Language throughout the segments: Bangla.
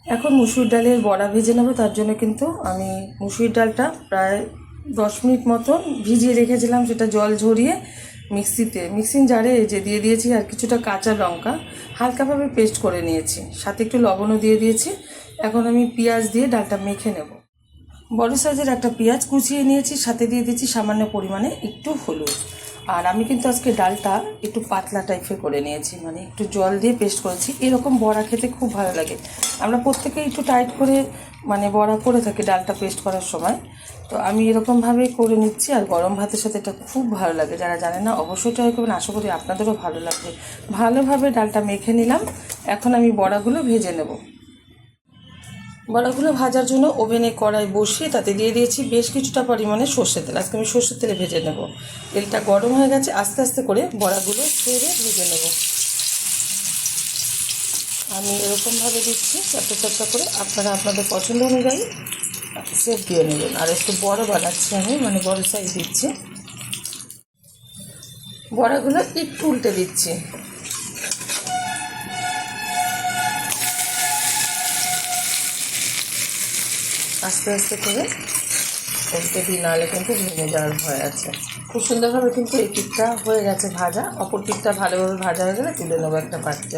এখন মুসুর ডালের বড়া ভেজে নেব। তার জন্য কিন্তু আমি মুসুর ডালটা প্রায় 10 মিনিট মতন ভিজিয়ে রেখেছিলাম, সেটা জল ঝরিয়ে মিক্সিং জারে যে দিয়ে দিয়েছি, আর কিছুটা কাঁচা লঙ্কা হালকাভাবে পেস্ট করে নিয়েছি, সাথে একটু লবণও দিয়ে দিয়েছি। এখন আমি পেঁয়াজ দিয়ে ডালটা মেখে নেব। বড় সাইজের একটা পেঁয়াজ কুচিয়ে নিয়েছি, সাথে দিয়ে দিয়েছি সামান্য পরিমাণে একটু হলুদ। আর আমি কিন্তু আজকে ডালটা একটু পাতলা টাইপের করে নিয়েছি, মানে একটু জল দিয়ে পেস্ট করেছি। এরকম বড়া খেতে খুব ভালো লাগে। আমরা প্রত্যেকেই একটু টাইট করে মানে বড়া করে থাকি ডালটা পেস্ট করার সময়। তো আমি এরকমভাবেই করে নিচ্ছি, আর গরম ভাতের সাথে এটা খুব ভালো লাগে। যারা জানে না অবশ্যই ট্রাই করবেন, আশা করি আপনাদেরও ভালো লাগবে। ভালোভাবে ডালটা মেখে নিলাম। এখন আমি বড়াগুলো ভেজে নেব। বড়াগুলো ভাজার জন্য ওভেনে কড়াই বসিয়ে তাতে দিয়ে দিয়েছি বেশ কিছুটা পরিমাণে সর্ষের তেল। আজকে আমি সর্ষের তেলে ভেজে নেব। তেলটা গরম হয়ে গেছে, আস্তে আস্তে করে বড়াগুলো ছেড়ে ভেজে নেব। আমি এরকমভাবে দিচ্ছি চারটে চারটা করে, আপনারা আপনাদের পছন্দ অনুযায়ী সেপ দিয়ে নেবেন। আর একটু বড় বানাচ্ছি আমি, মানে বড় সাইজ দিচ্ছি। বড়াগুলো একটু উল্টে দিচ্ছি। আস্তে আস্তে করে উল্টে দিই, নাহলে কিন্তু ভেঙে যাওয়ার ভয় আছে। খুব সুন্দরভাবে কিন্তু এই পিঠটা হয়ে গেছে ভাজা। অপর পিঠটা ভালোভাবে ভাজা হয়ে গেলে তুলে নেবো একটা পাত্রে।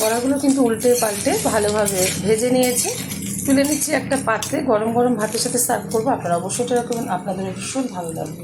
বড়াগুলো কিন্তু উল্টে পাল্টে ভালোভাবে ভেজে নিয়েছি, তুলে নিচ্ছি একটা পাত্রে। গরম গরম ভাতের সাথে সার্ভ করবো। আপনারা অবশ্যই ট্রাই করবেন, আপনাদের ভীষণ ভালো লাগবে।